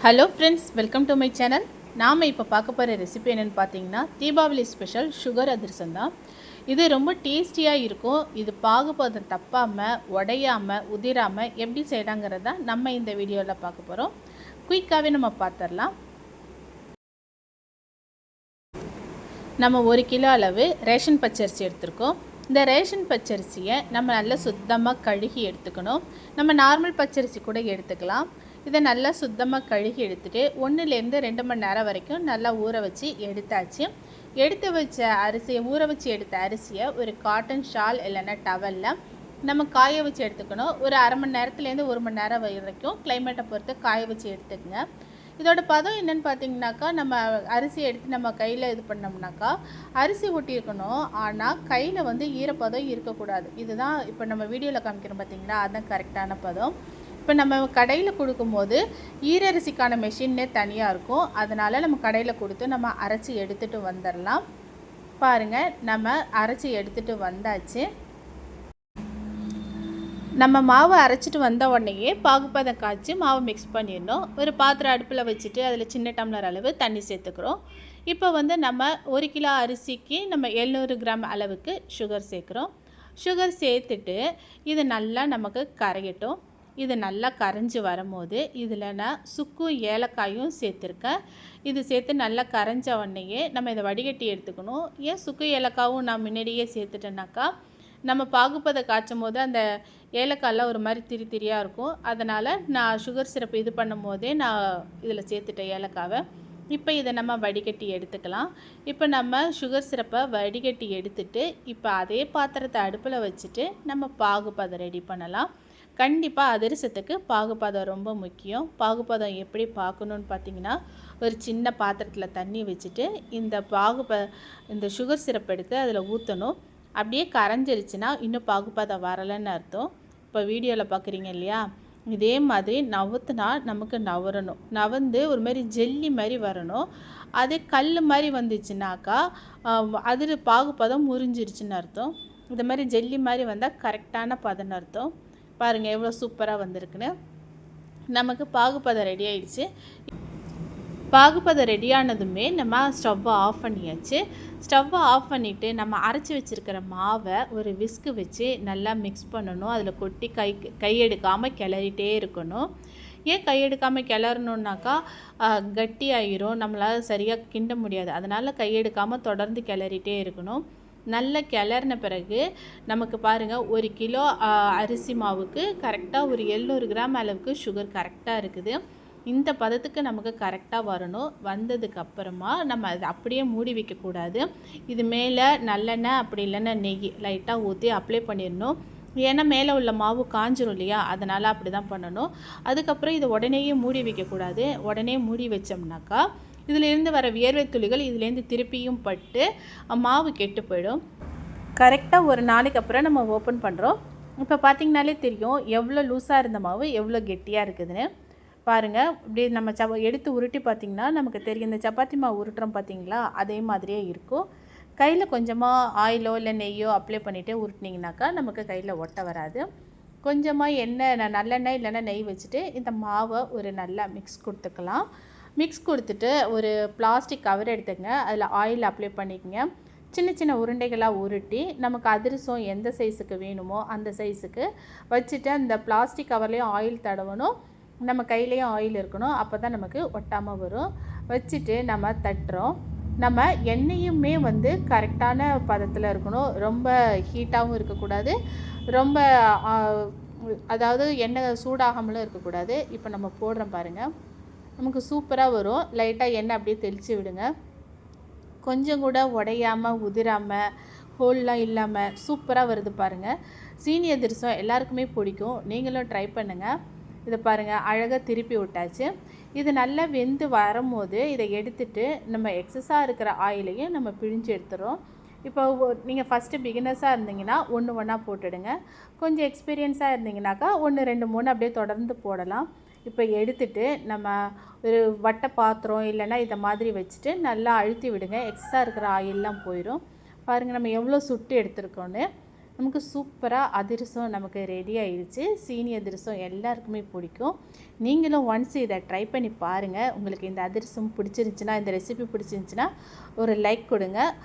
Hello friends, welcome to my channel. நாம் இப்போ பார்க்க போகிற ரெசிபி என்னென்னு பார்த்தீங்கன்னா, தீபாவளி ஸ்பெஷல் சுகர் அதிரசம் தான். இது ரொம்ப டேஸ்டியாக இருக்கும். இது பாகுபதம் தப்பாமல், உடையாமல், உதிராமல் எப்படி செய்யலாங்கிறத நம்ம இந்த வீடியோவில் பார்க்க போகிறோம். குயிக்காகவே நம்ம பார்த்துடலாம். நம்ம 1 கிலோ அளவு ரேஷன் பச்சரிசி எடுத்துருக்கோம். இந்த ரேஷன் பச்சரிசியை நம்ம நல்லா சுத்தமாக கழுகி எடுத்துக்கணும். நம்ம நார்மல் பச்சரிசி கூட எடுத்துக்கலாம். இதை நல்லா சுத்தமாக கழுகி எடுத்துகிட்டு 1லேருந்து 2 மணி நேரம் வரைக்கும் நல்லா ஊற வச்சு எடுத்தாச்சு. எடுத்து வச்ச அரிசியை ஊற வச்சு எடுத்த அரிசியை ஒரு காட்டன் ஷால் இல்லைன்னா டவலில் நம்ம காய வச்சு எடுத்துக்கணும். ஒரு அரை மணி நேரத்துலேருந்து 1 மணி நேரம் வரைக்கும் கிளைமேட்டை பொறுத்து காய வச்சு எடுத்துக்கங்க. இதோட பதம் என்னென்னு பார்த்தீங்கன்னாக்கா, நம்ம அரிசி எடுத்து நம்ம கையில் இது பண்ணோம்னாக்கா அரிசி ஒட்டியிருக்கணும். ஆனால் கையில் வந்து ஈரப்பதம் இருக்கக்கூடாது. இதுதான் இப்போ நம்ம வீடியோவில் காமிக்கிறோம் பார்த்தீங்களா, அதுதான் கரெக்டான பதம். இப்போ நம்ம கடையில் கொடுக்கும்போது ஈரரிசிக்கான மெஷின்னே தனியாக இருக்கும். அதனால் நம்ம கடையில் கொடுத்து நம்ம அரைச்சி எடுத்துகிட்டு வந்துடலாம். பாருங்கள், நம்ம அரைச்சி எடுத்துகிட்டு வந்தாச்சு. நம்ம மாவு அரைச்சிட்டு வந்த உடனேயே பாகுபதம் காய்ச்சி மாவு மிக்ஸ் பண்ணிடணும். ஒரு பாத்திரம் அடுப்பில் வச்சுட்டு அதில் சின்ன டம்ளர் அளவு தண்ணி சேர்த்துக்கிறோம். இப்போ வந்து நம்ம 1 கிலோ அரிசிக்கு நம்ம 700 கிராம் அளவுக்கு சுகர் சேர்க்குறோம். சுகர் சேர்த்துட்டு இது நல்லா நமக்கு கரையட்டும். இது நல்லா கரைஞ்சி வரும்போது இதில் நான் சுக்கும் ஏலக்காயும் சேர்த்துருக்கேன். இது சேர்த்து நல்லா கரைஞ்ச உடனேயே நம்ம இதை வடிகட்டி எடுத்துக்கணும். ஏன் சுக்கு ஏலக்காவும் நான் முன்னாடியே சேர்த்துட்டேன்னாக்கா, நம்ம பாகுபதை காய்ச்சும் போது அந்த ஏலக்காயெலாம் ஒரு மாதிரி திரி திரியாக இருக்கும். அதனால் நான் சுகர் சிரப்பு இது பண்ணும் போதே நான் இதில் சேர்த்துட்டேன் ஏலக்காவை. இப்போ இதை நம்ம வடிகட்டி எடுத்துக்கலாம். இப்போ நம்ம சுகர் சிரப்பை வடிகட்டி எடுத்துட்டு இப்போ அதே பாத்திரத்தை அடுப்பில் வச்சுட்டு நம்ம பாகுபதை ரெடி பண்ணலாம். கண்டிப்பாக அதிரசத்துக்கு பாகுபதம் ரொம்ப முக்கியம். பாகுபதம் எப்படி பார்க்கணுன்னு பார்த்தீங்கன்னா, ஒரு சின்ன பாத்திரத்தில் தண்ணி வச்சுட்டு இந்த சுகர் சிரப் எடுத்து அதில் ஊற்றணும். அப்படியே கரைஞ்சிருச்சுன்னா இன்னும் பாகுபதம் வரலைன்னு அர்த்தம். இப்போ வீடியோவில் பார்க்குறீங்க இல்லையா, இதே மாதிரி நவுத்துனா நமக்கு நவரணும். நவந்து ஒரு மாதிரி ஜெல்லி மாதிரி வரணும். அதே கல் மாதிரி வந்துச்சுனாக்கா அதில் பாகுபதம் முறிஞ்சிருச்சுன்னு அர்த்தம். இந்த மாதிரி ஜெல்லி மாதிரி வந்தால் கரெக்டான பதம்னு அர்த்தம். பாருங்கள் எவ்வளோ சூப்பராக வந்திருக்குன்னு. நமக்கு பாகுபதம் ரெடி ஆகிடுச்சு. பாகுபதம் ரெடியானதுமே நம்ம ஸ்டவ்வை ஆஃப் பண்ணியாச்சு. ஸ்டவ்வை ஆஃப் பண்ணிவிட்டு நம்ம அரைச்சி வச்சுருக்கிற மாவை ஒரு விஸ்கு வச்சு நல்லா மிக்ஸ் பண்ணணும். அதில் கொட்டி கையெடுக்காமல் கிளறிட்டே இருக்கணும். ஏன் கையெடுக்காமல் கிளறணுன்னாக்கா கட்டி ஆகிரும், நம்மளால் சரியாக கிண்ட முடியாது. அதனால் கையெடுக்காமல் தொடர்ந்து கிளறிட்டே இருக்கணும். நல்ல கிளறின பிறகு நமக்கு பாருங்கள் 1 கிலோ அரிசி மாவுக்கு கரெக்டாக ஒரு 700 கிராம் அளவுக்கு சுகர் கரெக்டாக இருக்குது. இந்த பதத்துக்கு நமக்கு கரெக்டாக வரணும். வந்ததுக்கப்புறமா நம்ம அதை அப்படியே மூடி வைக்கக்கூடாது. இது மேலே நல்லெண்ணெய் அப்படி இல்லைன்னா நெய் லைட்டாக ஊற்றி அப்ளை பண்ணிடணும். ஏன்னா மேலே உள்ள மாவு காஞ்சிரும் இல்லையா, அதனால் அப்படி தான் பண்ணணும். அதுக்கப்புறம் இதை உடனேயே மூடி வைக்கக்கூடாது. உடனே மூடி வச்சோம்னாக்கா இதிலேருந்து வர வியர்வை துளிகள் இதிலேருந்து திருப்பியும் பட்டு மாவு கெட்டு போயிடும். கரெக்டாக ஒரு நாளைக்கு அப்புறம் நம்ம ஓப்பன் பண்ணுறோம். இப்போ பார்த்திங்கனாலே தெரியும் எவ்வளோ லூஸாக இருந்த மாவு எவ்வளோ கெட்டியாக இருக்குதுன்னு. பாருங்கள், இப்படி நம்ம எடுத்து உருட்டி பார்த்திங்கன்னா நமக்கு தெரியும். இந்த சப்பாத்தி மாவு உருட்டுறோம் பார்த்திங்களா, அதே மாதிரியே இருக்கும். கையில் கொஞ்சமாக ஆயிலோ இல்லை நெய்யோ அப்ளை பண்ணிவிட்டு உருட்டினீங்கனாக்கா நமக்கு கையில் ஒட்ட வராது. கொஞ்சமாக நல்லெண்ணெய் இல்லைன்னா நெய் வச்சுட்டு இந்த மாவை ஒரு நல்லா மிக்ஸ் கொடுத்துக்கலாம். மிக்ஸ் கொடுத்துட்டு ஒரு பிளாஸ்டிக் கவர் எடுத்துங்க. அதில் ஆயில் அப்ளை பண்ணிக்கங்க. சின்ன சின்ன உருண்டைகளாக உருட்டி நமக்கு அதிரசம் எந்த சைஸுக்கு வேணுமோ அந்த சைஸுக்கு வச்சுட்டு அந்த பிளாஸ்டிக் கவர்லேயும் ஆயில் தடவணும், நம்ம கையிலையும் ஆயில் இருக்கணும். அப்போ தான் நமக்கு ஒட்டாமல் வரும். வச்சுட்டு நம்ம தட்டுறோம். நம்ம எண்ணெயுமே வந்து கரெக்டான பதத்தில் இருக்கணும். ரொம்ப ஹீட்டாகவும் இருக்கக்கூடாது, ரொம்ப அதாவது எண்ணெய் சூடாகாமலும் இருக்கக்கூடாது. இப்போ நம்ம போடுறோம் பாருங்கள், நமக்கு சூப்பராக வரும். லைட்டாக எண்ணெய் அப்படியே தெளித்து விடுங்க. கொஞ்சம் கூட உடையாமல் உதிராமல் ஹோல்லாம் இல்லாமல் சூப்பராக வருது பாருங்கள். சீனி அதிரசம் எல்லாருக்குமே பிடிக்கும். நீங்களும் ட்ரை பண்ணுங்கள். இதை பாருங்கள், அழகாக திருப்பி விட்டாச்சு. இது நல்லா வெந்து வரும்போது இதை எடுத்துட்டு நம்ம எக்ஸஸாக இருக்கிற ஆயிலையும் நம்ம பிழிஞ்சு எடுத்துகிறோம். இப்போ நீங்கள் ஃபஸ்ட்டு பிகினர்ஸாக இருந்தீங்கன்னா ஒன்றா போட்டுடுங்க. கொஞ்சம் எக்ஸ்பீரியன்ஸாக இருந்தீங்கன்னாக்கா 1, 2, 3 அப்படியே தொடர்ந்து போடலாம். இப்போ எடுத்துட்டு நம்ம ஒரு வட்டை பாத்திரம் இல்லைன்னா இதை மாதிரி வச்சுட்டு நல்லா அழுத்தி விடுங்க. எக்ஸ்ட்ரா இருக்கிற ஆயிலெலாம் போயிடும். பாருங்கள் நம்ம எவ்வளோ சுட்டு எடுத்துருக்கோன்னு. நமக்கு சூப்பராக அதிரசம் நமக்கு ரெடி ஆயிடுச்சு. சீனி அதிரசம் எல்லாருக்குமே பிடிக்கும். நீங்களும் ஒன்ஸ் இதை ட்ரை பண்ணி பாருங்கள். உங்களுக்கு இந்த அதிரசம் பிடிச்சிருந்துச்சின்னா, இந்த ரெசிபி பிடிச்சிருந்துச்சின்னா ஒரு லைக் கொடுங்க.